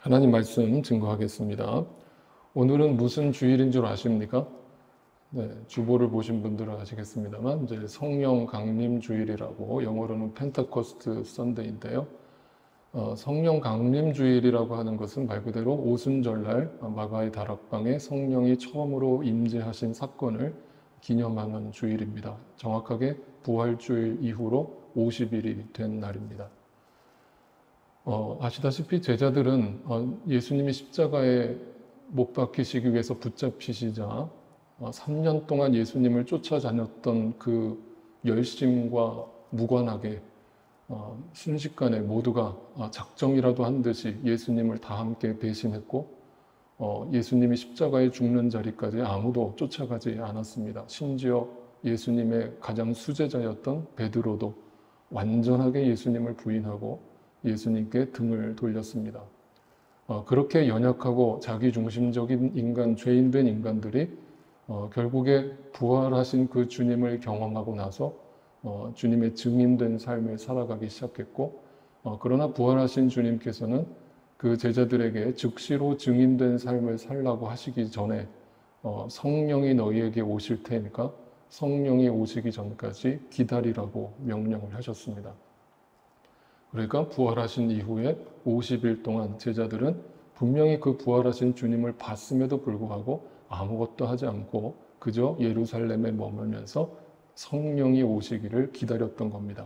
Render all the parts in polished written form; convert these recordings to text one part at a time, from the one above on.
하나님 말씀 증거하겠습니다. 오늘은 무슨 주일인 줄 아십니까? 네, 주보를 보신 분들은 아시겠습니다만 이제 성령 강림 주일이라고 영어로는 펜테코스트 선데이인데요. 성령 강림 주일이라고 하는 것은 말 그대로 오순절날 마가의 다락방에 성령이 처음으로 임재하신 사건을 기념하는 주일입니다. 정확하게 부활주일 이후로 50일이 된 날입니다. 아시다시피 제자들은 예수님이 십자가에 못 박히시기 위해서 붙잡히시자 3년 동안 예수님을 쫓아다녔던 그 열심과 무관하게 순식간에 모두가 작정이라도 한 듯이 예수님을 다 함께 배신했고 예수님이 십자가에 죽는 자리까지 아무도 쫓아가지 않았습니다. 심지어 예수님의 가장 수제자였던 베드로도 완전하게 예수님을 부인하고 예수님께 등을 돌렸습니다. 그렇게 연약하고 자기중심적인 인간, 죄인된 인간들이 결국에 부활하신 그 주님을 경험하고 나서 주님의 증인된 삶을 살아가기 시작했고, 그러나 부활하신 주님께서는 그 제자들에게 즉시로 증인된 삶을 살라고 하시기 전에 성령이 너희에게 오실 테니까 성령이 오시기 전까지 기다리라고 명령을 하셨습니다. 그러니까 부활하신 이후에 50일 동안 제자들은 분명히 그 부활하신 주님을 봤음에도 불구하고 아무것도 하지 않고 그저 예루살렘에 머물면서 성령이 오시기를 기다렸던 겁니다.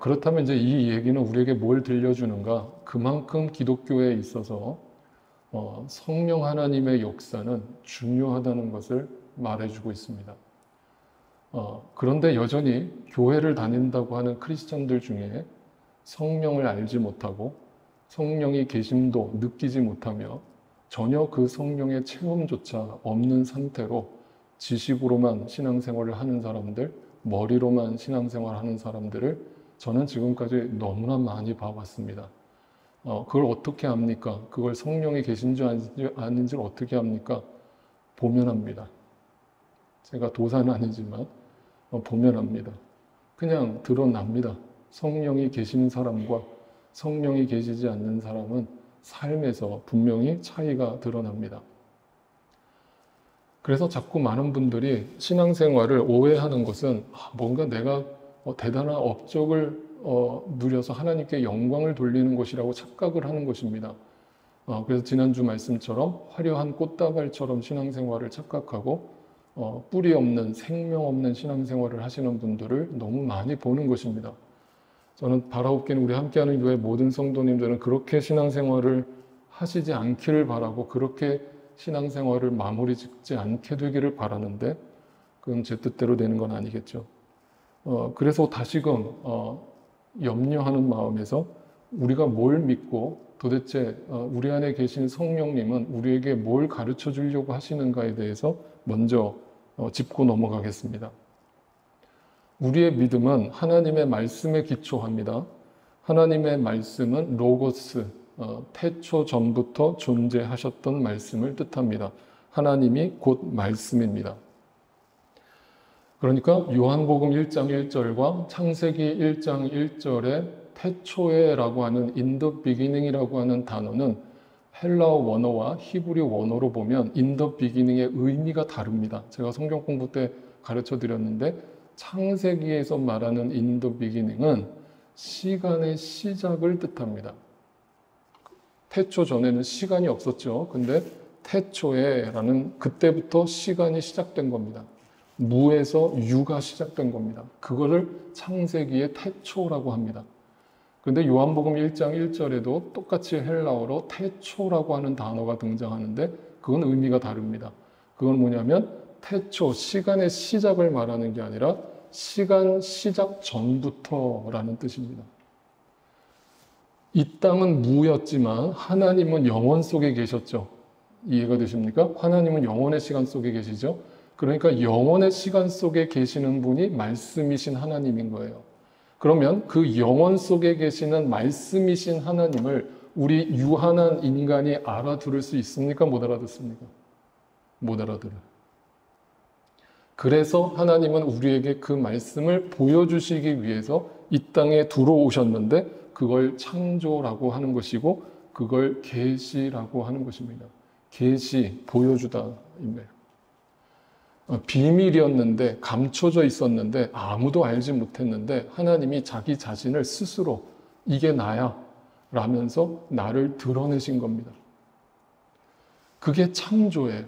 그렇다면 이제 이 얘기는 우리에게 뭘 들려주는가? 그만큼 기독교에 있어서 성령 하나님의 역사는 중요하다는 것을 말해주고 있습니다. 그런데 여전히 교회를 다닌다고 하는 크리스찬들 중에 성령을 알지 못하고 성령이 계심도 느끼지 못하며 전혀 그 성령의 체험조차 없는 상태로 지식으로만 신앙생활을 하는 사람들, 머리로만 신앙생활을 하는 사람들을 저는 지금까지 너무나 많이 봐왔습니다. 그걸 어떻게 합니까? 그걸 성령이 계신지 아닌지를 어떻게 합니까? 보면 합니다. 제가 도사는 아니지만 보면 합니다. 그냥 드러납니다. 성령이 계신 사람과 성령이 계시지 않는 사람은 삶에서 분명히 차이가 드러납니다. 그래서 자꾸 많은 분들이 신앙생활을 오해하는 것은 뭔가 내가 대단한 업적을 누려서 하나님께 영광을 돌리는 것이라고 착각을 하는 것입니다. 그래서 지난주 말씀처럼 화려한 꽃다발처럼 신앙생활을 착각하고 뿌리 없는 생명 없는 신앙생활을 하시는 분들을 너무 많이 보는 것입니다. 저는 바라옵기는 우리 함께하는 교회 모든 성도님들은 그렇게 신앙생활을 하시지 않기를 바라고 그렇게 신앙생활을 마무리 짓지 않게 되기를 바라는데 그건 제 뜻대로 되는 건 아니겠죠. 그래서 다시금 염려하는 마음에서 우리가 뭘 믿고 도대체 우리 안에 계신 성령님은 우리에게 뭘 가르쳐 주려고 하시는가에 대해서 먼저 짚고 넘어가겠습니다. 우리의 믿음은 하나님의 말씀에 기초합니다. 하나님의 말씀은 로고스, 태초 전부터 존재하셨던 말씀을 뜻합니다. 하나님이 곧 말씀입니다. 그러니까 요한복음 1장 1절과 창세기 1장 1절에 태초에라고 하는 in the beginning이라고 하는 단어는 헬라어 원어와 히브리 원어로 보면 in the beginning의 의미가 다릅니다. 제가 성경 공부 때 가르쳐 드렸는데 창세기에서 말하는 in the beginning은 시간의 시작을 뜻합니다. 태초 전에는 시간이 없었죠. 근데 태초에라는 그때부터 시간이 시작된 겁니다. 무에서 유가 시작된 겁니다. 그거를 창세기의 태초라고 합니다. 그런데 요한복음 1장 1절에도 똑같이 헬라어로 태초라고 하는 단어가 등장하는데 그건 의미가 다릅니다. 그건 뭐냐면 태초, 시간의 시작을 말하는 게 아니라 시간 시작 전부터라는 뜻입니다. 이 땅은 무였지만 하나님은 영원 속에 계셨죠. 이해가 되십니까? 하나님은 영원의 시간 속에 계시죠. 그러니까 영원의 시간 속에 계시는 분이 말씀이신 하나님인 거예요. 그러면 그 영원 속에 계시는 말씀이신 하나님을 우리 유한한 인간이 알아들을 수 있습니까? 못 알아듣습니까? 못 알아들어요. 그래서 하나님은 우리에게 그 말씀을 보여주시기 위해서 이 땅에 들어오셨는데 그걸 창조라고 하는 것이고 그걸 계시라고 하는 것입니다. 계시, 보여주다입니다. 비밀이었는데, 감춰져 있었는데, 아무도 알지 못했는데 하나님이 자기 자신을 스스로 이게 나야 라면서 나를 드러내신 겁니다. 그게 창조예요.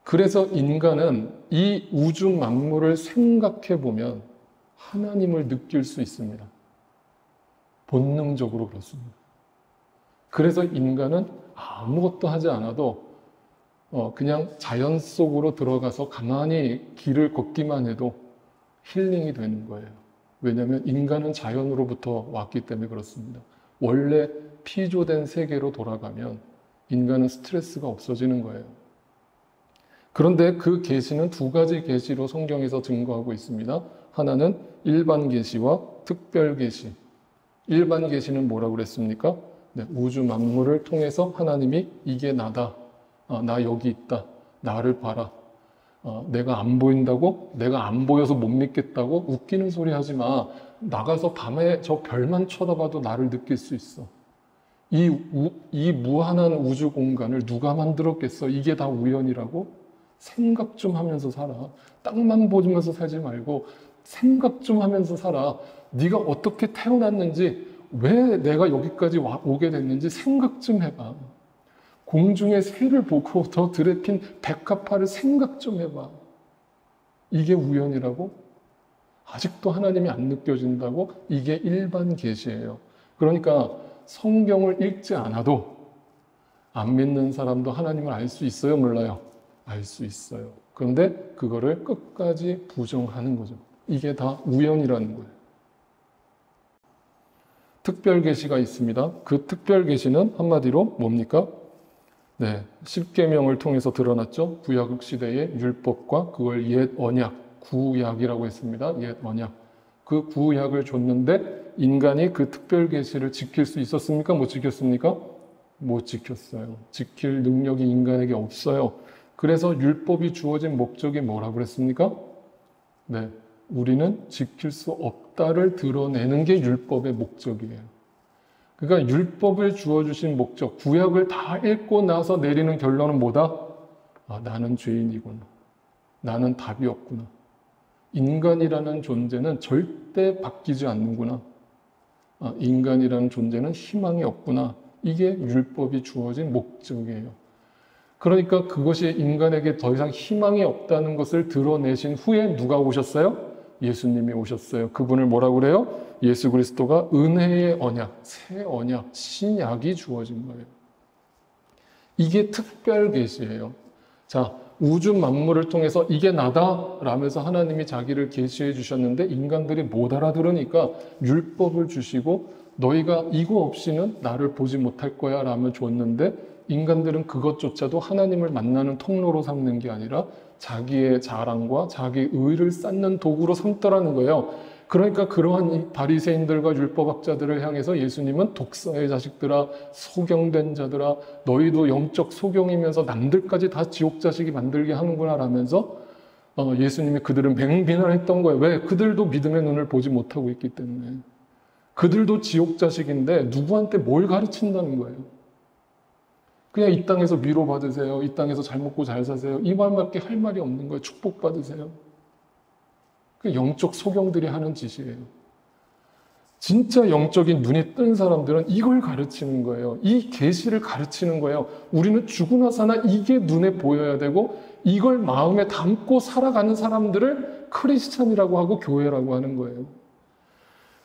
그래서 인간은 이 우주 만물을 생각해 보면 하나님을 느낄 수 있습니다. 본능적으로 그렇습니다. 그래서 인간은 아무것도 하지 않아도 그냥 자연 속으로 들어가서 가만히 길을 걷기만 해도 힐링이 되는 거예요. 왜냐하면 인간은 자연으로부터 왔기 때문에 그렇습니다. 원래 피조된 세계로 돌아가면 인간은 스트레스가 없어지는 거예요. 그런데 그 계시는 두 가지 계시로 성경에서 증거하고 있습니다. 하나는 일반 계시와 특별 계시. 일반 계시는 뭐라고 그랬습니까? 네, 우주 만물을 통해서 하나님이 이게 나다. 나 여기 있다. 나를 봐라. 내가 안 보인다고? 내가 안 보여서 못 믿겠다고? 웃기는 소리 하지 마. 나가서 밤에 저 별만 쳐다봐도 나를 느낄 수 있어. 이 무한한 우주 공간을 누가 만들었겠어? 이게 다 우연이라고? 생각 좀 하면서 살아. 땅만 보면서 살지 말고 생각 좀 하면서 살아. 네가 어떻게 태어났는지, 왜 내가 여기까지 오게 됐는지 생각 좀 해봐. 공중의 새를 보고 저 들에 핀 백합화를 생각 좀 해봐. 이게 우연이라고? 아직도 하나님이 안 느껴진다고? 이게 일반 계시예요. 그러니까 성경을 읽지 않아도 안 믿는 사람도 하나님을 알 수 있어요? 몰라요? 알 수 있어요. 그런데 그거를 끝까지 부정하는 거죠. 이게 다 우연이라는 거예요. 특별 계시가 있습니다. 그 특별 계시는 한마디로 뭡니까? 네, 십계명을 통해서 드러났죠. 구약 시대의 율법과 그걸 옛 언약, 구약이라고 했습니다. 옛 언약. 그 구약을 줬는데 인간이 그 특별 계시를 지킬 수 있었습니까? 못 지켰습니까? 못 지켰어요. 지킬 능력이 인간에게 없어요. 그래서 율법이 주어진 목적이 뭐라고 그랬습니까? 네, 우리는 지킬 수 없다를 드러내는 게 율법의 목적이에요. 그러니까 율법을 주어주신 목적, 구약을 다 읽고 나서 내리는 결론은 뭐다? 나는 죄인이구나. 나는 답이 없구나. 인간이라는 존재는 절대 바뀌지 않는구나. 인간이라는 존재는 희망이 없구나. 이게 율법이 주어진 목적이에요. 그러니까 그것이 인간에게 더 이상 희망이 없다는 것을 드러내신 후에 누가 오셨어요? 예수님이 오셨어요. 그분을 뭐라고 그래요? 예수 그리스도가 은혜의 언약, 새 언약, 신약이 주어진 거예요. 이게 특별 계시예요. 자, 우주 만물을 통해서 이게 나다 라면서 하나님이 자기를 계시해 주셨는데 인간들이 못 알아들으니까 율법을 주시고 너희가 이거 없이는 나를 보지 못할 거야 라며 줬는데 인간들은 그것조차도 하나님을 만나는 통로로 삼는 게 아니라 자기의 자랑과 자기 의를 쌓는 도구로 삼더라는 거예요. 그러니까 그러한 이 바리새인들과 율법학자들을 향해서 예수님은 독사의 자식들아, 소경된 자들아, 너희도 영적 소경이면서 남들까지 다 지옥 자식이 만들게 하는구나 라면서 예수님이 그들을 맹비난했던 거예요. 왜? 그들도 믿음의 눈을 보지 못하고 있기 때문에. 그들도 지옥 자식인데 누구한테 뭘 가르친다는 거예요. 그냥 이 땅에서 위로받으세요. 이 땅에서 잘 먹고 잘 사세요. 이 말밖에 할 말이 없는 거예요. 축복받으세요. 그 영적 소경들이 하는 짓이에요. 진짜 영적인 눈이 뜬 사람들은 이걸 가르치는 거예요. 이 계시를 가르치는 거예요. 우리는 죽으나 사나 이게 눈에 보여야 되고 이걸 마음에 담고 살아가는 사람들을 크리스찬이라고 하고 교회라고 하는 거예요.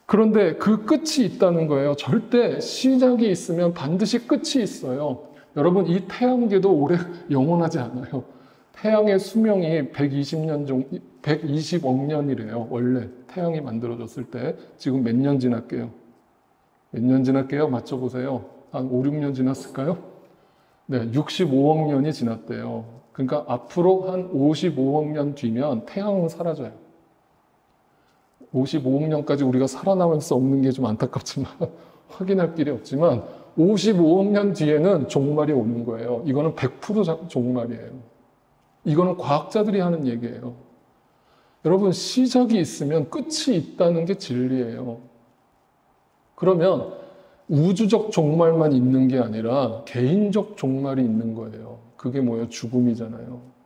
그런데 그 끝이 있다는 거예요. 절대 시작이 있으면 반드시 끝이 있어요. 여러분, 이 태양계도 오래 영원하지 않아요. 태양의 수명이 120억 년이래요. 원래 태양이 만들어졌을 때. 지금 몇 년 지났게요? 몇 년 지났게요? 맞춰보세요. 한 5, 6년 지났을까요? 네, 65억 년이 지났대요. 그러니까 앞으로 한 55억 년 뒤면 태양은 사라져요. 55억 년까지 우리가 살아남을 수 없는 게 좀 안타깝지만 확인할 길이 없지만 55억 년 뒤에는 종말이 오는 거예요. 이거는 100% 종말이에요. 이거는 과학자들이 하는 얘기예요. 여러분, 시작이 있으면 끝이 있다는 게 진리예요. 그러면 우주적 종말만 있는 게 아니라 개인적 종말이 있는 거예요. 그게 뭐예요? 죽음이잖아요.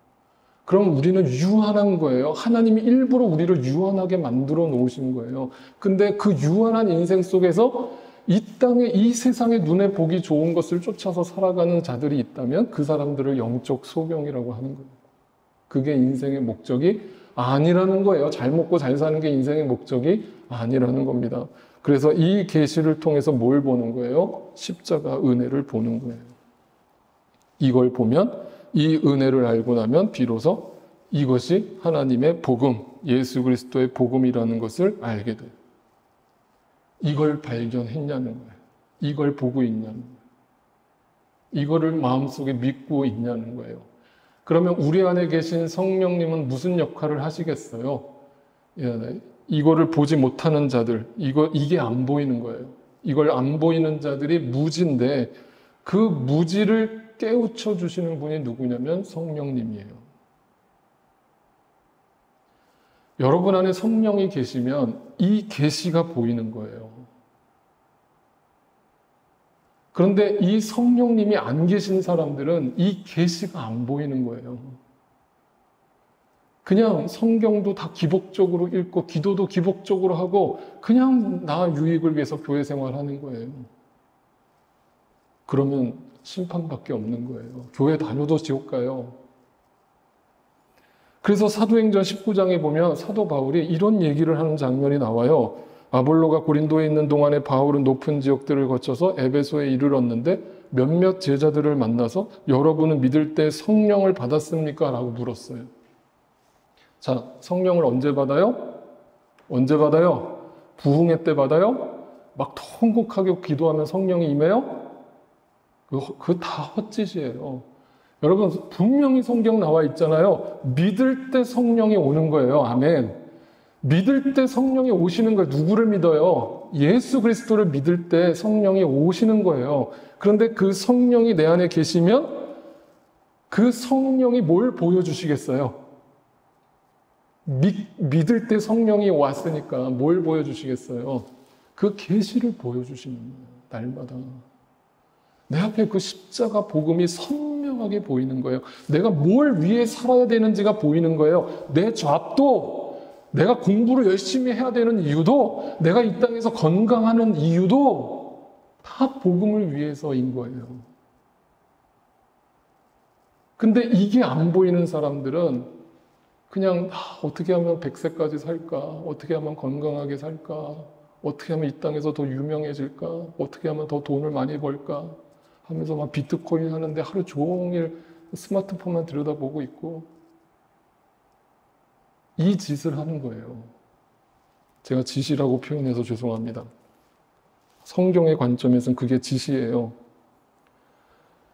그럼 우리는 유한한 거예요. 하나님이 일부러 우리를 유한하게 만들어 놓으신 거예요. 근데 그 유한한 인생 속에서 이 땅에, 이 세상에 눈에 보기 좋은 것을 쫓아서 살아가는 자들이 있다면 그 사람들을 영적 소경이라고 하는 거예요. 그게 인생의 목적이 아니라는 거예요. 잘 먹고 잘 사는 게 인생의 목적이 아니라는 겁니다. 그래서 이 계시를 통해서 뭘 보는 거예요? 십자가 은혜를 보는 거예요. 이걸 보면, 이 은혜를 알고 나면 비로소 이것이 하나님의 복음, 예수 그리스도의 복음이라는 것을 알게 돼요. 이걸 발견했냐는 거예요. 이걸 보고 있냐는 거예요. 이거를 마음속에 믿고 있냐는 거예요. 그러면 우리 안에 계신 성령님은 무슨 역할을 하시겠어요? 이거를 보지 못하는 자들, 이게 안 보이는 거예요. 이걸 안 보이는 자들이 무지인데 그 무지를 깨우쳐 주시는 분이 누구냐면 성령님이에요. 여러분 안에 성령이 계시면 이 계시가 보이는 거예요. 그런데 이 성령님이 안 계신 사람들은 이 계시가 안 보이는 거예요. 그냥 성경도 다 기복적으로 읽고 기도도 기복적으로 하고 그냥 나 유익을 위해서 교회 생활하는 거예요. 그러면 심판밖에 없는 거예요. 교회 다녀도 지옥 가요. 그래서 사도행전 19장에 보면 사도 바울이 이런 얘기를 하는 장면이 나와요. 아볼로가 고린도에 있는 동안에 바울은 높은 지역들을 거쳐서 에베소에 이르렀는데 몇몇 제자들을 만나서 여러분은 믿을 때 성령을 받았습니까? 라고 물었어요. 자, 성령을 언제 받아요? 언제 받아요? 부흥회 때 받아요? 막 통곡하게 기도하면 성령이 임해요? 그거 다 헛짓이에요. 여러분, 분명히 성경 나와 있잖아요. 믿을 때 성령이 오는 거예요. 아멘. 믿을 때 성령이 오시는 거예요. 누구를 믿어요? 예수 그리스도를 믿을 때 성령이 오시는 거예요. 그런데 그 성령이 내 안에 계시면 그 성령이 뭘 보여주시겠어요? 믿을 때 성령이 왔으니까 뭘 보여주시겠어요? 그 계시를 보여주시는 거예요. 날마다. 내 앞에 그 십자가 복음이 선명하게 보이는 거예요. 내가 뭘 위해 살아야 되는지가 보이는 거예요. 내 잡도, 내가 공부를 열심히 해야 되는 이유도, 내가 이 땅에서 건강하는 이유도 다 복음을 위해서인 거예요. 근데 이게 안 보이는 사람들은 그냥 어떻게 하면 100세까지 살까? 어떻게 하면 건강하게 살까? 어떻게 하면 이 땅에서 더 유명해질까? 어떻게 하면 더 돈을 많이 벌까? 하면서 막 비트코인 하는데 하루 종일 스마트폰만 들여다보고 있고 이 짓을 하는 거예요. 제가 짓이라고 표현해서 죄송합니다. 성경의 관점에서는 그게 짓이에요.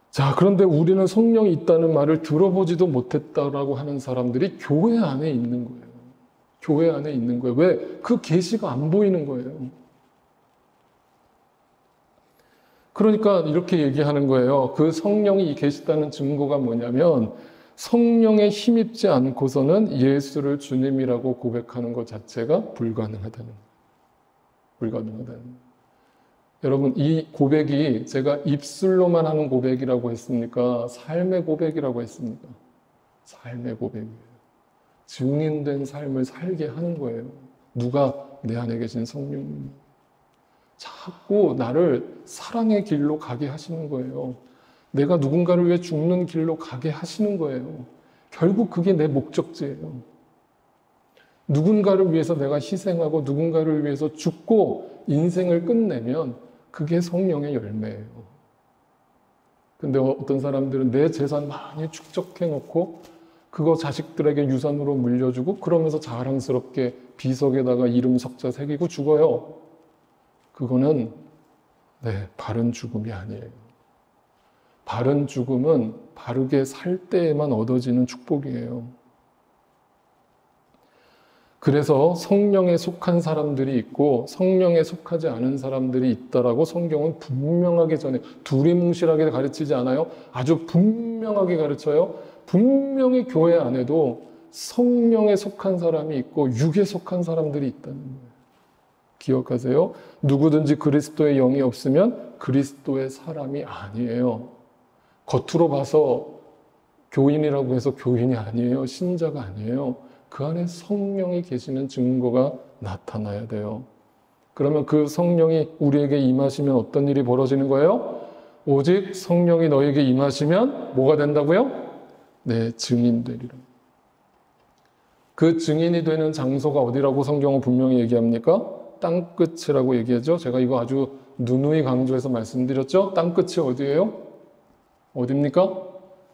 자, 그런데 우리는 성령이 있다는 말을 들어보지도 못했다라고 하는 사람들이 교회 안에 있는 거예요. 교회 안에 있는 거예요. 왜? 그 계시가 안 보이는 거예요. 그러니까 이렇게 얘기하는 거예요. 그 성령이 계시다는 증거가 뭐냐면 성령에 힘입지 않고서는 예수를 주님이라고 고백하는 것 자체가 불가능하다는 거예요. 불가능하다는 거예요. 여러분, 이 고백이 제가 입술로만 하는 고백이라고 했습니까? 삶의 고백이라고 했습니까? 삶의 고백이에요. 증인된 삶을 살게 하는 거예요. 누가? 내 안에 계신 성령님. 자꾸 나를 사랑의 길로 가게 하시는 거예요. 내가 누군가를 위해 죽는 길로 가게 하시는 거예요. 결국 그게 내 목적지예요. 누군가를 위해서 내가 희생하고 누군가를 위해서 죽고 인생을 끝내면 그게 성령의 열매예요. 근데 어떤 사람들은 내 재산 많이 축적해놓고 그거 자식들에게 유산으로 물려주고 그러면서 자랑스럽게 비석에다가 이름 석자 새기고 죽어요. 그거는 바른 죽음이 아니에요. 바른 죽음은 바르게 살 때에만 얻어지는 축복이에요. 그래서 성령에 속한 사람들이 있고 성령에 속하지 않은 사람들이 있다라고 성경은 분명하게 전해, 두리뭉실하게 가르치지 않아요. 아주 분명하게 가르쳐요. 분명히 교회 안에도 성령에 속한 사람이 있고 육에 속한 사람들이 있다는 거예요. 기억하세요. 누구든지 그리스도의 영이 없으면 그리스도의 사람이 아니에요. 겉으로 봐서 교인이라고 해서 교인이 아니에요. 신자가 아니에요. 그 안에 성령이 계시는 증거가 나타나야 돼요. 그러면 그 성령이 우리에게 임하시면 어떤 일이 벌어지는 거예요? 오직 성령이 너에게 임하시면 뭐가 된다고요? 내 증인 되리라. 그 증인이 되는 장소가 어디라고 성경은 분명히 얘기합니까? 땅끝이라고 얘기하죠. 제가 이거 아주 누누이 강조해서 말씀드렸죠. 땅끝이 어디예요? 어딥니까?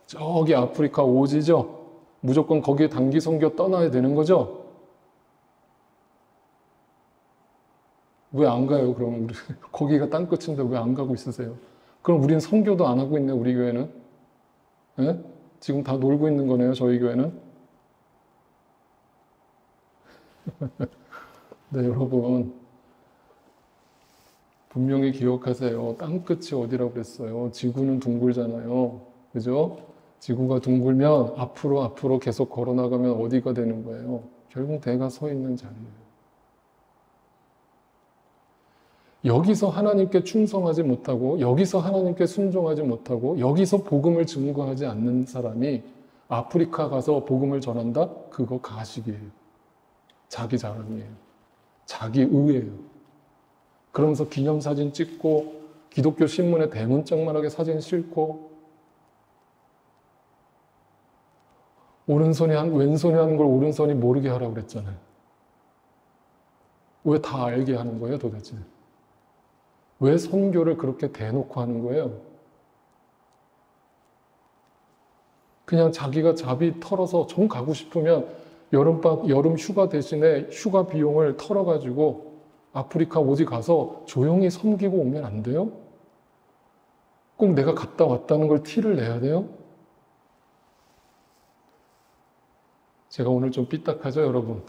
저기 아프리카 오지죠. 무조건 거기에 단기 선교 떠나야 되는 거죠. 왜 안 가요? 그럼 우리 거기가 땅끝인데 왜 안 가고 있으세요? 그럼 우린 선교도 안 하고 있네, 우리 교회는. 네? 지금 다 놀고 있는 거네요, 저희 교회는. 네, 여러분. 분명히 기억하세요. 땅끝이 어디라고 그랬어요? 지구는 둥글잖아요. 그죠? 지구가 둥글면 앞으로 계속 걸어나가면 어디가 되는 거예요? 결국 내가 서 있는 자리예요. 여기서 하나님께 충성하지 못하고, 여기서 하나님께 순종하지 못하고, 여기서 복음을 증거하지 않는 사람이 아프리카 가서 복음을 전한다? 그거 가식이에요. 자기 자랑이에요. 자기 의예요. 그러면서 기념사진 찍고, 기독교 신문에 대문짝만하게 사진 싣고, 왼손이 하는 걸 오른손이 모르게 하라고 그랬잖아요. 왜 다 알게 하는 거예요, 도대체? 왜 선교를 그렇게 대놓고 하는 거예요? 그냥 자기가 자비 털어서 정 가고 싶으면 여름 휴가 대신에 휴가 비용을 털어가지고 아프리카 오지 가서 조용히 섬기고 오면 안 돼요? 꼭 내가 갔다 왔다는 걸 티를 내야 돼요? 제가 오늘 좀 삐딱하죠, 여러분?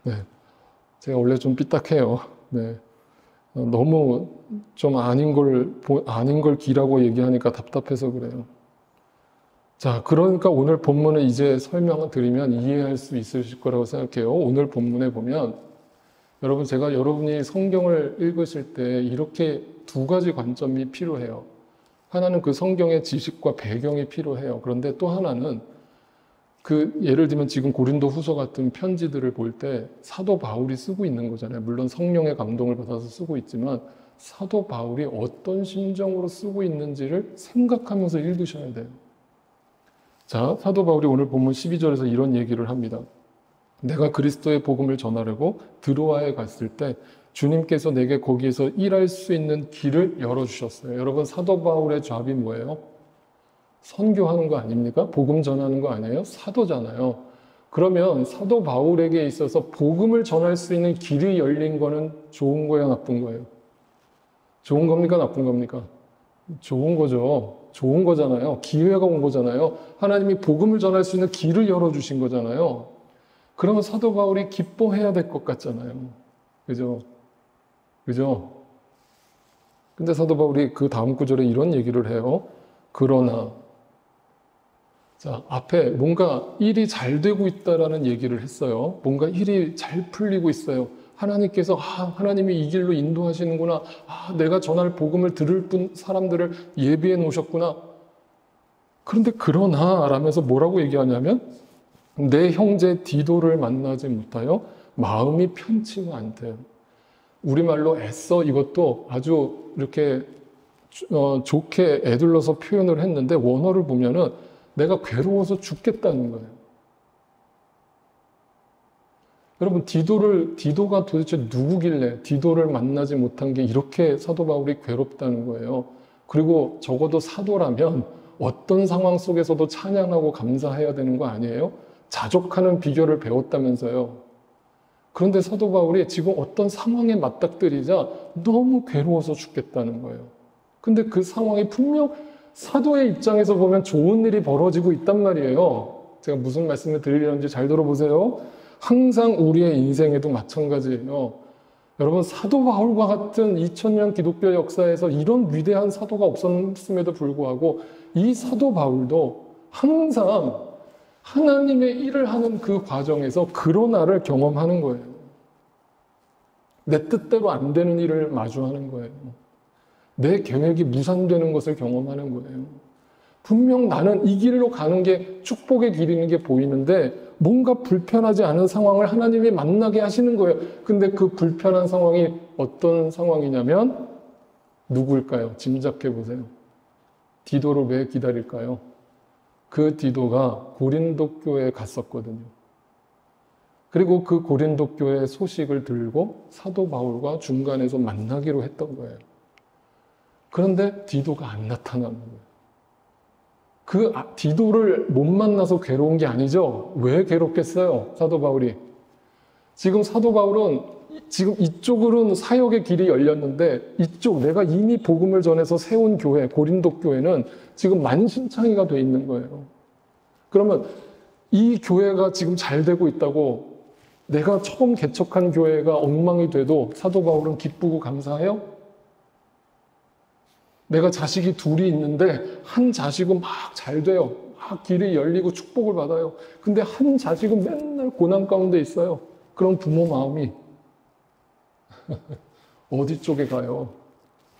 네. 제가 원래 좀 삐딱해요. 네. 너무 좀 아닌 걸 기라고 얘기하니까 답답해서 그래요. 자, 그러니까 오늘 본문을 이제 설명을 드리면 이해할 수 있으실 거라고 생각해요. 오늘 본문에 보면 여러분, 제가 여러분이 성경을 읽으실 때 이렇게 두 가지 관점이 필요해요. 하나는 그 성경의 지식과 배경이 필요해요. 그런데 또 하나는 예를 들면 지금 고린도 후서 같은 편지들을 볼 때 사도 바울이 쓰고 있는 거잖아요. 물론 성령의 감동을 받아서 쓰고 있지만 사도 바울이 어떤 심정으로 쓰고 있는지를 생각하면서 읽으셔야 돼요. 자, 사도 바울이 오늘 본문 12절에서 이런 얘기를 합니다. 내가 그리스도의 복음을 전하려고 드로아에 갔을 때 주님께서 내게 거기에서 일할 수 있는 길을 열어주셨어요. 여러분, 사도 바울의 잡이 뭐예요? 선교하는 거 아닙니까? 복음 전하는 거 아니에요? 사도잖아요. 그러면 사도 바울에게 있어서 복음을 전할 수 있는 길이 열린 거는 좋은 거예요, 나쁜 거예요? 좋은 겁니까, 나쁜 겁니까? 좋은 거죠. 좋은 거잖아요. 기회가 온 거잖아요. 하나님이 복음을 전할 수 있는 길을 열어주신 거잖아요. 그러면 사도 바울이 기뻐해야 될 것 같잖아요. 그죠? 그죠? 근데 사도 바울이 그 다음 구절에 이런 얘기를 해요. 그러나, 자, 앞에 뭔가 일이 잘 되고 있다라는 얘기를 했어요. 뭔가 일이 잘 풀리고 있어요. 하나님께서, 하나님이 이 길로 인도하시는구나. 내가 전할 복음을 들을 사람들을 예비해 놓으셨구나. 그런데 그러나, 라면서 뭐라고 얘기하냐면, 내 형제 디도를 만나지 못하여 마음이 편치가 않대요. 우리말로 애써 이것도 아주 이렇게 좋게 애둘러서 표현을 했는데 원어를 보면은 내가 괴로워서 죽겠다는 거예요. 여러분, 디도가 도대체 누구길래 디도를 만나지 못한 게 이렇게 사도 바울이 괴롭다는 거예요. 그리고 적어도 사도라면 어떤 상황 속에서도 찬양하고 감사해야 되는 거 아니에요? 자족하는 비결을 배웠다면서요. 그런데 사도 바울이 지금 어떤 상황에 맞닥뜨리자 너무 괴로워서 죽겠다는 거예요. 근데 그 상황이 분명 사도의 입장에서 보면 좋은 일이 벌어지고 있단 말이에요. 제가 무슨 말씀을 드리려는지 잘 들어보세요. 항상 우리의 인생에도 마찬가지예요. 여러분, 사도 바울과 같은 2000년 기독교 역사에서 이런 위대한 사도가 없었음에도 불구하고 이 사도 바울도 항상 하나님의 일을 하는 그 과정에서 그러나를 경험하는 거예요. 내 뜻대로 안 되는 일을 마주하는 거예요. 내 계획이 무산되는 것을 경험하는 거예요. 분명 나는 이 길로 가는 게 축복의 길인 게 보이는데 뭔가 불편하지 않은 상황을 하나님이 만나게 하시는 거예요. 근데 그 불편한 상황이 어떤 상황이냐면 누구일까요? 짐작해 보세요. 디도를 왜 기다릴까요? 그 디도가 고린도 교회에 갔었거든요. 그리고 그 고린도 교회 소식을 들고 사도 바울과 중간에서 만나기로 했던 거예요. 그런데 디도가 안 나타나는 거예요. 그 디도를 못 만나서 괴로운 게 아니죠. 왜 괴롭겠어요? 사도 바울이. 지금 사도 바울은 지금 이쪽으로는 사역의 길이 열렸는데 이쪽 내가 이미 복음을 전해서 세운 교회, 고린도 교회는 지금 만신창이가 돼 있는 거예요. 그러면 이 교회가 지금 잘 되고 있다고 내가 처음 개척한 교회가 엉망이 돼도 사도 바울은 기쁘고 감사해요? 내가 자식이 둘이 있는데 한 자식은 막 잘 돼요. 막 길이 열리고 축복을 받아요. 근데 한 자식은 맨날 고난 가운데 있어요. 그럼 부모 마음이 어디 쪽에 가요?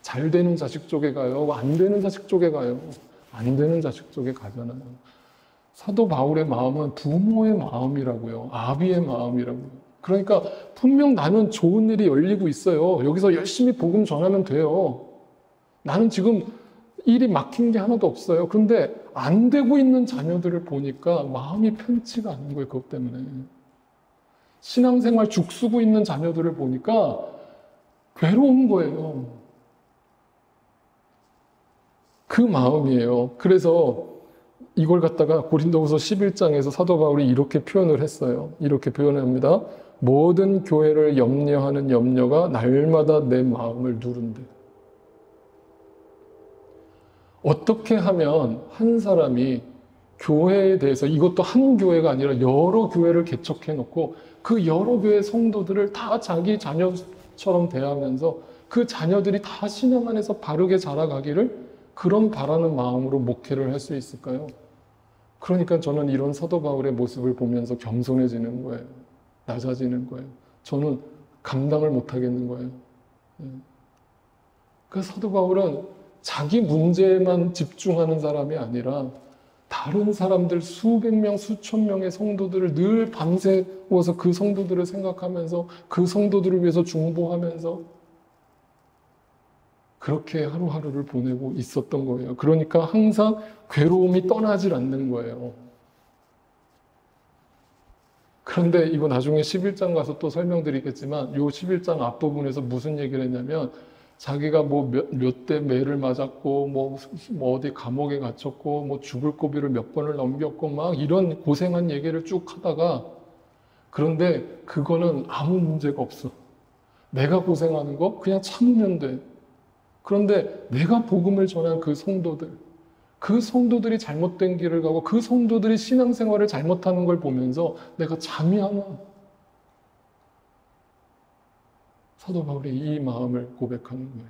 잘 되는 자식 쪽에 가요? 안 되는 자식 쪽에 가요? 안 되는 자식 쪽에 가잖아요. 사도 바울의 마음은 부모의 마음이라고요. 아비의 마음이라고요. 그러니까 분명 나는 좋은 일이 열리고 있어요. 여기서 열심히 복음 전하면 돼요. 나는 지금 일이 막힌 게 하나도 없어요. 그런데 안 되고 있는 자녀들을 보니까 마음이 편치가 않은 거예요. 그것 때문에. 신앙생활 죽쓰고 있는 자녀들을 보니까 괴로운 거예요. 그 마음이에요. 그래서 이걸 갖다가 고린도후서 11장에서 사도 바울이 이렇게 표현을 했어요. 이렇게 표현합니다. 모든 교회를 염려하는 염려가 날마다 내 마음을 누른대. 어떻게 하면 한 사람이 교회에 대해서, 이것도 한 교회가 아니라 여러 교회를 개척해 놓고 그 여러 교회 성도들을 다 자기 자녀처럼 대하면서 그 자녀들이 다 신앙 안에서 바르게 자라가기를 그런 바라는 마음으로 목회를 할 수 있을까요? 그러니까 저는 이런 사도 바울의 모습을 보면서 겸손해지는 거예요. 낮아지는 거예요. 저는 감당을 못 하겠는 거예요. 그 사도 바울은 자기 문제에만 집중하는 사람이 아니라 다른 사람들 수백 명, 수천 명의 성도들을 늘 밤새워서 그 성도들을 생각하면서 그 성도들을 위해서 중보하면서 그렇게 하루하루를 보내고 있었던 거예요. 그러니까 항상 괴로움이 떠나질 않는 거예요. 그런데 이거 나중에 11장 가서 또 설명드리겠지만 이 11장 앞부분에서 무슨 얘기를 했냐면 자기가 뭐 몇 대 매를 맞았고 뭐 어디 감옥에 갇혔고 뭐 죽을 고비를 몇 번을 넘겼고 막 이런 고생한 얘기를 쭉 하다가 그런데 그거는 아무 문제가 없어. 내가 고생하는 거 그냥 참으면 돼. 그런데 내가 복음을 전한 그 성도들이 잘못된 길을 가고 그 성도들이 신앙생활을 잘못하는 걸 보면서 내가 잠이 안 와. 사도 바울이 이 마음을 고백하는 거예요.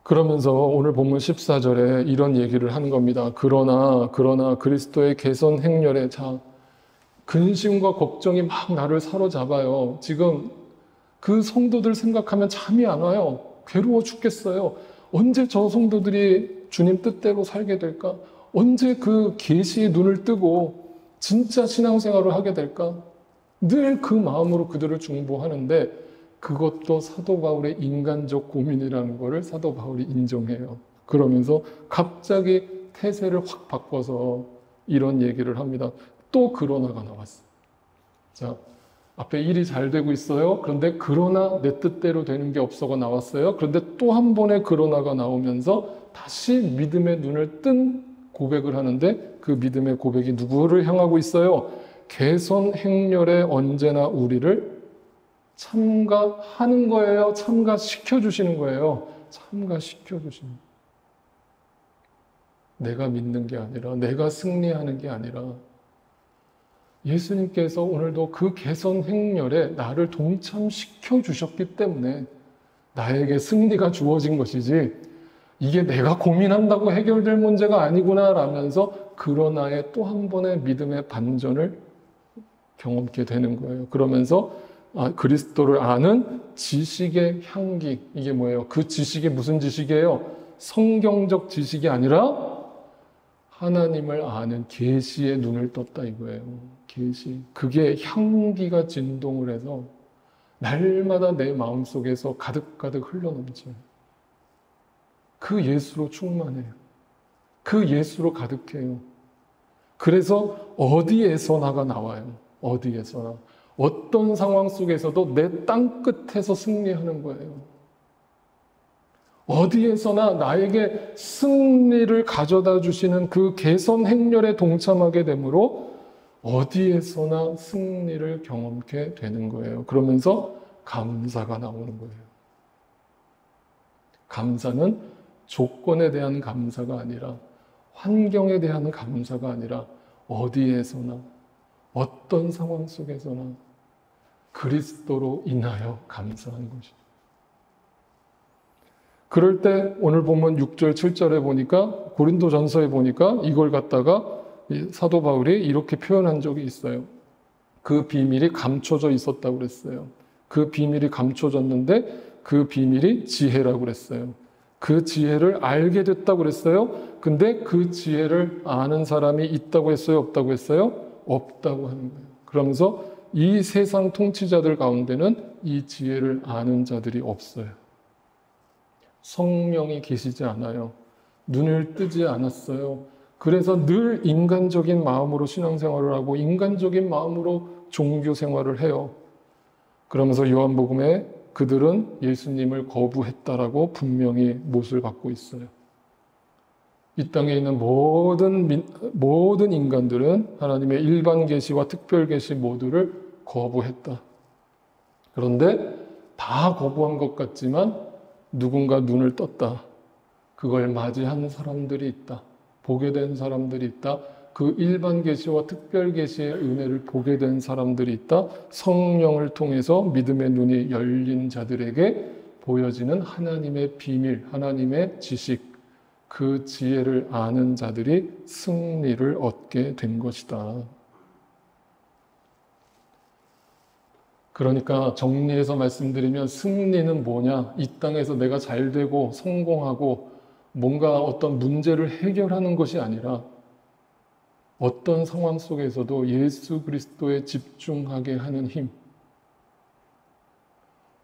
그러면서 오늘 본문 14절에 이런 얘기를 하는 겁니다. 그러나 그리스도의 개선 행렬에 근심과 걱정이 막 나를 사로잡아요. 지금 그 성도들 생각하면 잠이 안 와요. 괴로워 죽겠어요. 언제 저 성도들이 주님 뜻대로 살게 될까? 언제 그 계시의 눈을 뜨고 진짜 신앙생활을 하게 될까? 늘 그 마음으로 그들을 중보하는데 그것도 사도 바울의 인간적 고민이라는 것을 사도 바울이 인정해요. 그러면서 갑자기 태세를 확 바꿔서 이런 얘기를 합니다. 또 그러나가 나왔어요. 자, 앞에 일이 잘 되고 있어요. 그런데 그러나 내 뜻대로 되는 게 없어가 나왔어요. 그런데 또 한 번의 그러나가 나오면서 다시 믿음의 눈을 뜬 고백을 하는데 그 믿음의 고백이 누구를 향하고 있어요? 개선 행렬에 언제나 우리를 참가하는 거예요. 참가시켜 주시는 거예요. 참가시켜 주시는 거예요. 내가 믿는 게 아니라 내가 승리하는 게 아니라 예수님께서 오늘도 그 개선 행렬에 나를 동참시켜 주셨기 때문에 나에게 승리가 주어진 것이지 이게 내가 고민한다고 해결될 문제가 아니구나 라면서 그러나의 또 한 번의 믿음의 반전을 경험케 되는 거예요. 그러면서 그리스도를 아는 지식의 향기, 이게 뭐예요? 그 지식이 무슨 지식이에요? 성경적 지식이 아니라 하나님을 아는 계시의 눈을 떴다 이거예요. 계시. 그게 향기가 진동을 해서 날마다 내 마음속에서 가득가득 흘러넘쳐요. 그 예수로 충만해요. 그 예수로 가득해요. 그래서 어디에서나가 나와요. 어디에서나. 어떤 상황 속에서도 내 땅끝에서 승리하는 거예요. 어디에서나 나에게 승리를 가져다 주시는 그 개선 행렬에 동참하게 되므로 어디에서나 승리를 경험케 되는 거예요. 그러면서 감사가 나오는 거예요. 감사는 조건에 대한 감사가 아니라, 환경에 대한 감사가 아니라 어디에서나 어떤 상황 속에서나 그리스도로 인하여 감사하는 것이죠. 그럴 때 오늘 보면 6절 7절에 보니까, 고린도전서에 보니까 이걸 갖다가 사도 바울이 이렇게 표현한 적이 있어요. 그 비밀이 감춰져 있었다고 그랬어요. 그 비밀이 감춰졌는데 그 비밀이 지혜라고 그랬어요. 그 지혜를 알게 됐다고 그랬어요. 근데 그 지혜를 아는 사람이 있다고 했어요? 없다고 했어요? 없다고 하는 거예요. 그러면서 이 세상 통치자들 가운데는 이 지혜를 아는 자들이 없어요. 성령이 계시지 않아요. 눈을 뜨지 않았어요. 그래서 늘 인간적인 마음으로 신앙생활을 하고 인간적인 마음으로 종교 생활을 해요. 그러면서 요한복음에 그들은 예수님을 거부했다라고 분명히 못을 받고 있어요. 이 땅에 있는 모든 인간들은 하나님의 일반 계시와 특별 계시 모두를 거부했다. 그런데 다 거부한 것 같지만 누군가 눈을 떴다. 그걸 맞이한 사람들이 있다. 보게 된 사람들이 있다. 그 일반 계시와 특별 계시의 은혜를 보게 된 사람들이 있다. 성령을 통해서 믿음의 눈이 열린 자들에게 보여지는 하나님의 비밀, 하나님의 지식, 그 지혜를 아는 자들이 승리를 얻게 된 것이다. 그러니까 정리해서 말씀드리면 승리는 뭐냐? 이 땅에서 내가 잘 되고 성공하고 뭔가 어떤 문제를 해결하는 것이 아니라 어떤 상황 속에서도 예수 그리스도에 집중하게 하는 힘,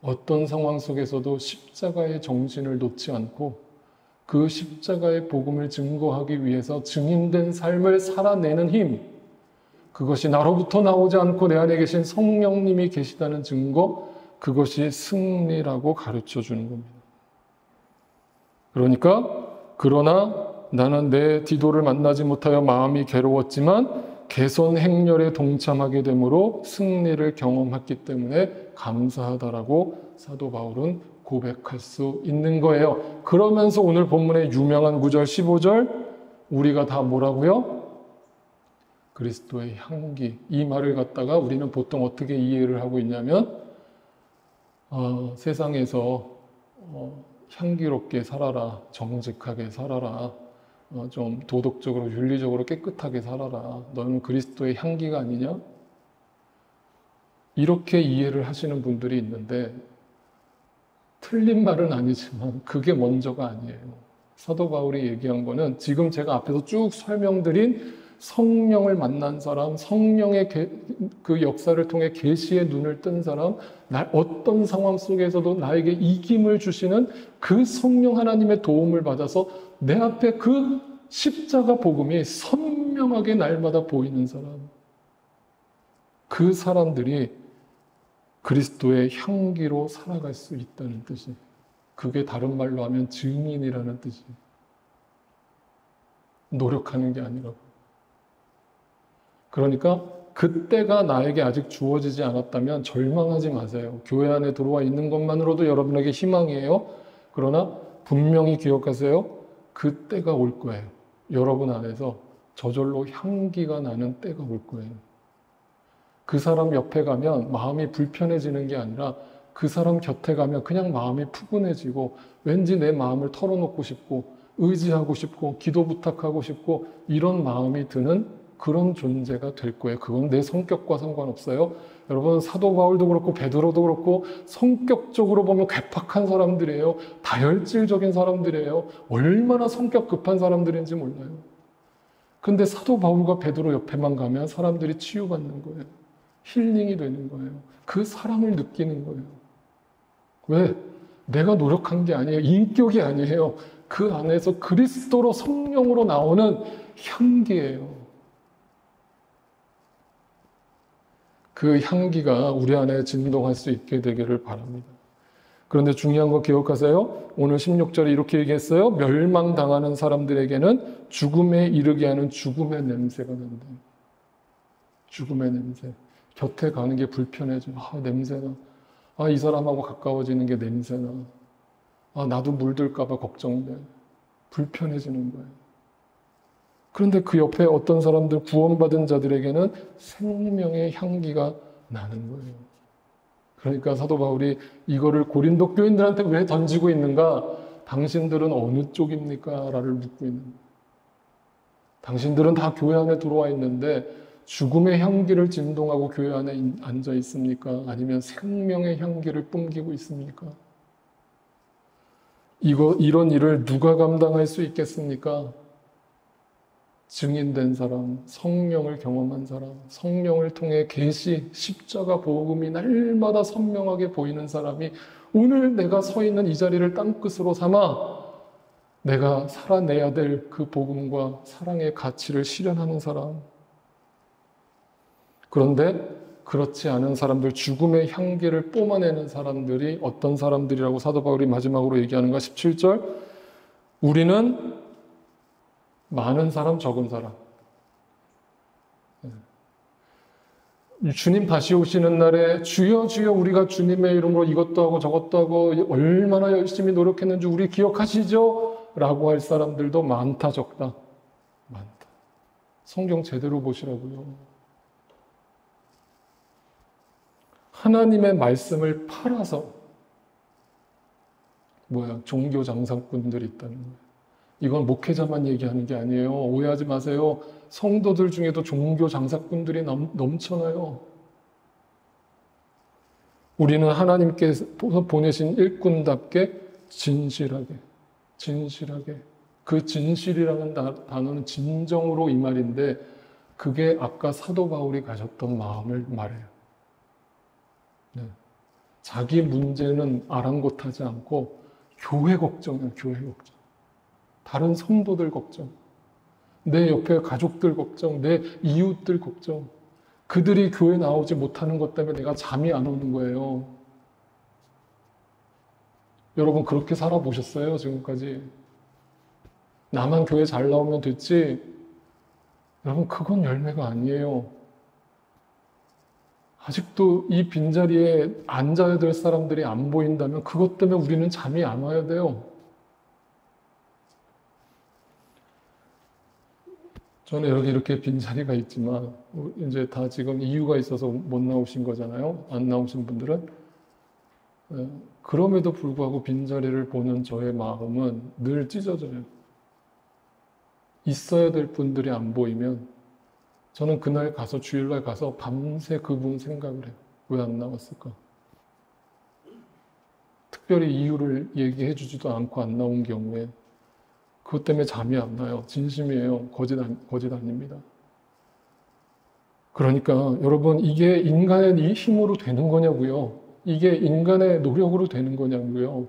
어떤 상황 속에서도 십자가의 정신을 놓지 않고 그 십자가의 복음을 증거하기 위해서 증인된 삶을 살아내는 힘, 그것이 나로부터 나오지 않고 내 안에 계신 성령님이 계시다는 증거, 그것이 승리라고 가르쳐 주는 겁니다. 그러나 나는 내 디도를 만나지 못하여 마음이 괴로웠지만 개선 행렬에 동참하게 되므로 승리를 경험했기 때문에 감사하다라고 사도 바울은 고백할 수 있는 거예요. 그러면서 오늘 본문의 유명한 9절 15절 우리가 다 뭐라고요? 그리스도의 향기, 이 말을 갖다가 우리는 보통 어떻게 이해를 하고 있냐면 세상에서 향기롭게 살아라, 정직하게 살아라, 좀 도덕적으로 윤리적으로 깨끗하게 살아라, 너는 그리스도의 향기가 아니냐? 이렇게 이해를 하시는 분들이 있는데 틀린 말은 아니지만 그게 먼저가 아니에요. 사도 바울이 얘기한 거는 지금 제가 앞에서 쭉 설명드린 성령을 만난 사람, 성령의 그 역사를 통해 계시의 눈을 뜬 사람, 어떤 상황 속에서도 나에게 이김을 주시는 그 성령 하나님의 도움을 받아서 내 앞에 그 십자가 복음이 선명하게 날마다 보이는 사람, 그 사람들이 그리스도의 향기로 살아갈 수 있다는 뜻이, 그게 다른 말로 하면 증인이라는 뜻이, 노력하는 게 아니라고. 그러니까 그때가 나에게 아직 주어지지 않았다면 절망하지 마세요. 교회 안에 들어와 있는 것만으로도 여러분에게 희망이에요. 그러나 분명히 기억하세요. 그때가 올 거예요. 여러분 안에서 저절로 향기가 나는 때가 올 거예요. 그 사람 옆에 가면 마음이 불편해지는 게 아니라 그 사람 곁에 가면 그냥 마음이 푸근해지고 왠지 내 마음을 털어놓고 싶고 의지하고 싶고 기도 부탁하고 싶고 이런 마음이 드는 그런 존재가 될 거예요. 그건 내 성격과 상관없어요. 여러분, 사도 바울도 그렇고 베드로도 그렇고 성격적으로 보면 괴팍한 사람들이에요. 다혈질적인 사람들이에요. 얼마나 성격 급한 사람들인지 몰라요. 근데 사도 바울과 베드로 옆에만 가면 사람들이 치유받는 거예요. 힐링이 되는 거예요. 그 사랑을 느끼는 거예요. 왜? 내가 노력한 게 아니에요. 인격이 아니에요. 그 안에서 그리스도로 성령으로 나오는 향기예요. 그 향기가 우리 안에 진동할 수 있게 되기를 바랍니다. 그런데 중요한 거 기억하세요. 오늘 16절에 이렇게 얘기했어요. 멸망당하는 사람들에게는 죽음에 이르게 하는 죽음의 냄새가 난다. 죽음의 냄새. 곁에 가는 게 불편해져. 냄새나. 이 사람하고 가까워지는 게 냄새나. 나도 물들까 봐 걱정돼. 불편해지는 거예요. 그런데 그 옆에 어떤 사람들, 구원받은 자들에게는 생명의 향기가 나는 거예요. 그러니까 사도 바울이 이거를 고린도 교인들한테 왜 던지고 있는가? 당신들은 어느 쪽입니까? 라를 묻고 있는 거예요. 당신들은 다 교회 안에 들어와 있는데 죽음의 향기를 진동하고 교회 안에 앉아 있습니까? 아니면 생명의 향기를 뿜기고 있습니까? 이런 일을 누가 감당할 수 있겠습니까? 증인된 사람, 성령을 경험한 사람, 성령을 통해 계시, 십자가 복음이 날마다 선명하게 보이는 사람이 오늘 내가 서 있는 이 자리를 땅끝으로 삼아 내가 살아내야 될 그 복음과 사랑의 가치를 실현하는 사람. 그런데 그렇지 않은 사람들, 죽음의 향기를 뿜어내는 사람들이 어떤 사람들이라고 사도 바울이 마지막으로 얘기하는가? 17절. 우리는 많은 사람, 적은 사람. 주님 다시 오시는 날에 주여 주여 우리가 주님의 이름으로 이것도 하고 저것도 하고 얼마나 열심히 노력했는지 우리 기억하시죠? 라고 할 사람들도 많다, 적다? 많다. 성경 제대로 보시라고요. 하나님의 말씀을 팔아서 종교 장사꾼들이 있다는 거예요. 이건 목회자만 얘기하는 게 아니에요. 오해하지 마세요. 성도들 중에도 종교 장사꾼들이 넘쳐나요. 우리는 하나님께서 보내신 일꾼답게 진실하게 그 진실이라는 단어는 진정으로 이 말인데 그게 아까 사도 바울이 가졌던 마음을 말해요. 네. 자기 문제는 아랑곳하지 않고 교회 걱정이에요. 교회 걱정. 다른 성도들 걱정, 내 옆에 가족들 걱정, 내 이웃들 걱정, 그들이 교회 나오지 못하는 것 때문에 내가 잠이 안 오는 거예요. 여러분 그렇게 살아보셨어요? 지금까지? 나만 교회 잘 나오면 됐지? 여러분 그건 열매가 아니에요. 아직도 이 빈자리에 앉아야 될 사람들이 안 보인다면 그것 때문에 우리는 잠이 안 와야 돼요. 저는 여기 이렇게 빈자리가 있지만 이제 다 지금 이유가 있어서 못 나오신 거잖아요. 안 나오신 분들은. 그럼에도 불구하고 빈자리를 보는 저의 마음은 늘 찢어져요. 있어야 될 분들이 안 보이면 저는 그날 가서 주일날 가서 밤새 그분 생각을 해요. 왜 안 나왔을까? 특별히 이유를 얘기해 주지도 않고 안 나온 경우에 그것 때문에 잠이 안 나요. 진심이에요. 거짓 아닙니다. 그러니까 여러분 이게 인간의 힘으로 되는 거냐고요. 이게 인간의 노력으로 되는 거냐고요.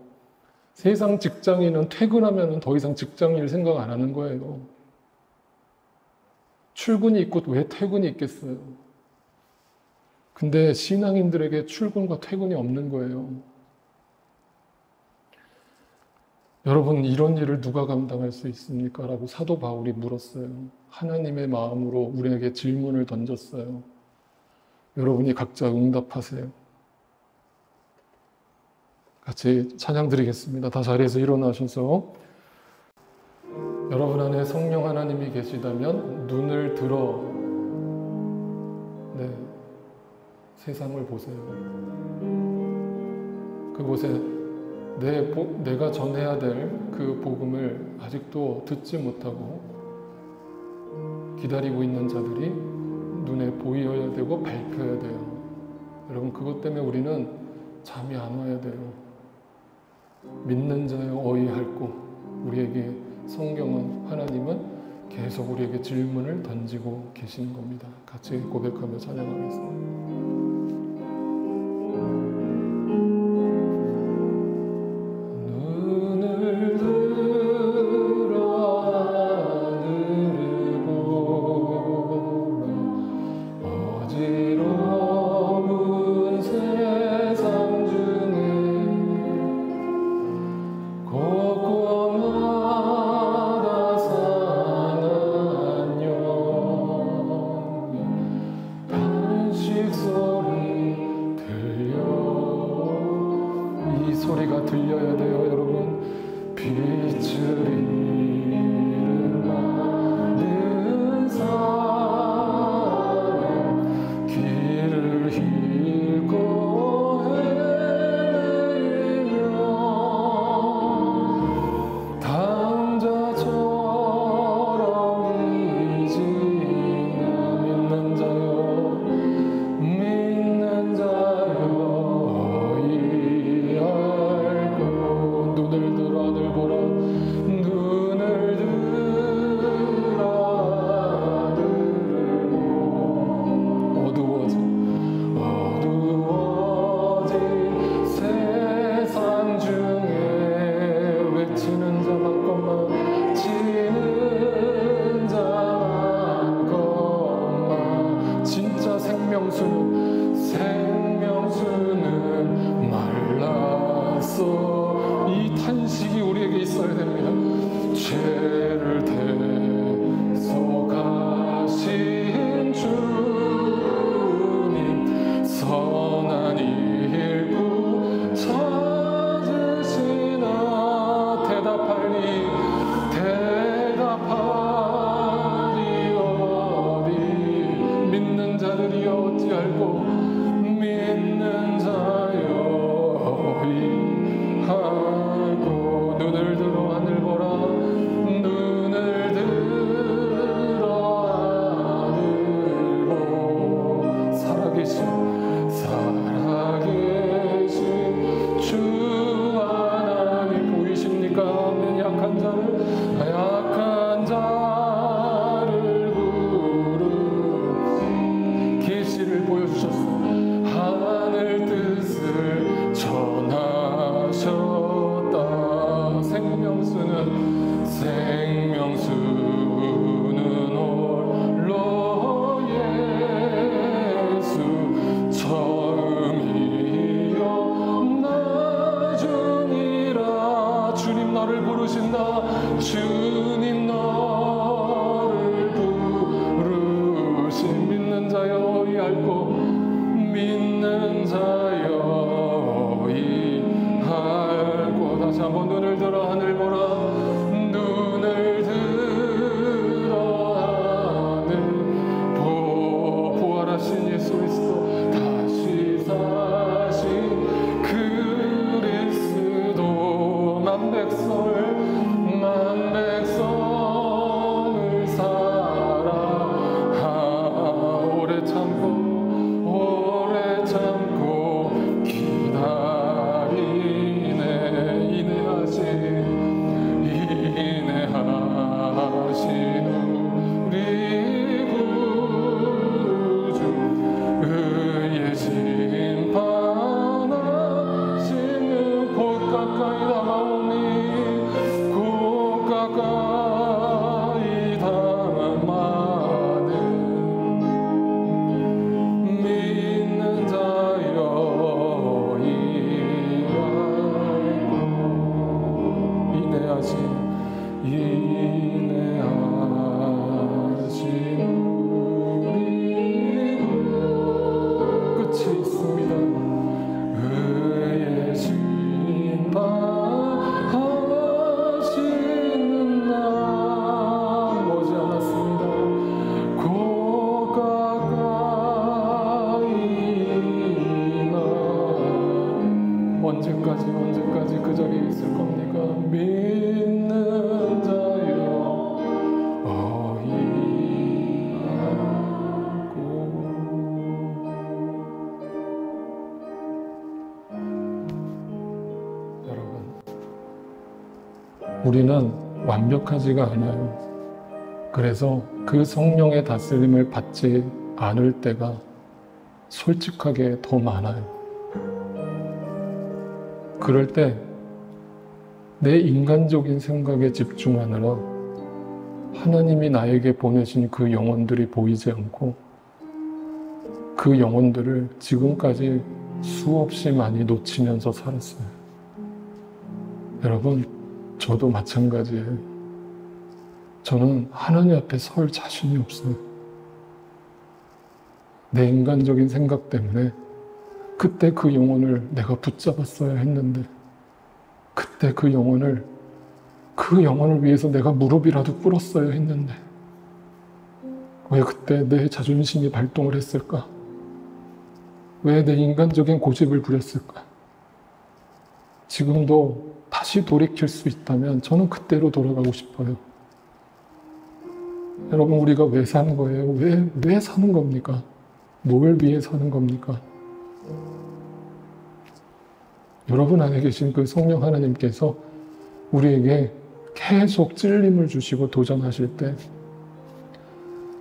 세상 직장인은 퇴근하면 더 이상 직장일 생각 안 하는 거예요. 출근이 있고 왜 퇴근이 있겠어요. 근데 신앙인들에게 출근과 퇴근이 없는 거예요. 여러분 이런 일을 누가 감당할 수 있습니까? 라고 사도 바울이 물었어요. 하나님의 마음으로 우리에게 질문을 던졌어요. 여러분이 각자 응답하세요. 같이 찬양 드리겠습니다. 다 자리에서 일어나셔서 여러분 안에 성령 하나님이 계시다면 눈을 들어 세상을 보세요. 그곳에 내가 전해야 될 그 복음을 아직도 듣지 못하고 기다리고 있는 자들이 눈에 보여야 되고 밟혀야 돼요. 여러분, 그것 때문에 우리는 잠이 안 와야 돼요. 믿는 자여 어이할고, 우리에게 성경은, 하나님은 계속 우리에게 질문을 던지고 계시는 겁니다. 같이 고백하며 찬양하겠습니다. 소리가 들려야 돼요, 여러분. 빛을 잃은 사람, 길을 잃고 헤매며 당자처럼 이지나 믿는 자여, 믿는 자여 눈을 들어 하늘 보라, 눈을 들어 하늘을 보라. 어두워진 세상 중에 외치는 자만큼만, 지는 자만큼만, 진짜 생명수는 말랐어. 이 탄식이 우리에게 있어야 됩니다. 죄를 대속하신 주님, 선한 일꾼 찾으시나. 대답하리 어디, 믿는 자들이 어찌할꼬, 믿는 자여 하고. 눈을 들어 하늘 보라, 눈을 들어 하늘 보라. 살아계신 주 하나님 보이십니까? 약한 자를 부르 계시를 보여주셨습니다. 우리는 완벽하지가 않아요. 그래서 그 성령의 다스림을 받지 않을 때가 솔직하게 더 많아요. 그럴 때 내 인간적인 생각에 집중하느라 하나님이 나에게 보내신 그 영혼들이 보이지 않고 그 영혼들을 지금까지 수없이 많이 놓치면서 살았어요. 여러분, 저도 마찬가지예요. 저는 하나님 앞에 설 자신이 없어요. 내 인간적인 생각 때문에 그때 그 영혼을 내가 붙잡았어야 했는데, 그때 그 영혼을 위해서 내가 무릎이라도 꿇었어야 했는데, 왜 그때 내 자존심이 발동을 했을까? 왜 내 인간적인 고집을 부렸을까? 지금도 다시 돌이킬 수 있다면 저는 그때로 돌아가고 싶어요. 여러분, 우리가 왜 사는 거예요? 왜 사는 겁니까? 뭘 위해 사는 겁니까? 여러분 안에 계신 그 성령 하나님께서 우리에게 계속 찔림을 주시고 도전하실 때,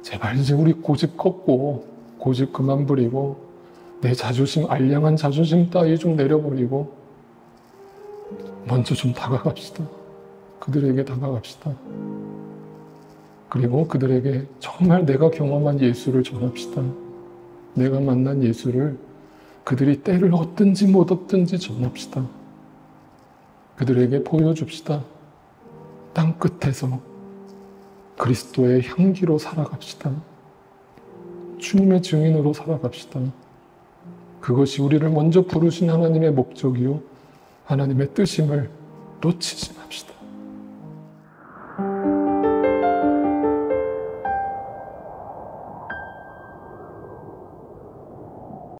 제발 이제 우리 고집 꺾고 고집 그만 부리고 내 자존심, 알량한 자존심 따위 좀 내려버리고 먼저 좀 다가갑시다. 그들에게 다가갑시다. 그리고 그들에게 정말 내가 경험한 예수를 전합시다. 내가 만난 예수를 그들이 때를 얻든지 못 얻든지 전합시다. 그들에게 보여줍시다. 땅 끝에서 그리스도의 향기로 살아갑시다. 주님의 증인으로 살아갑시다. 그것이 우리를 먼저 부르신 하나님의 목적이요 하나님의 뜻임을 놓치지 맙시다.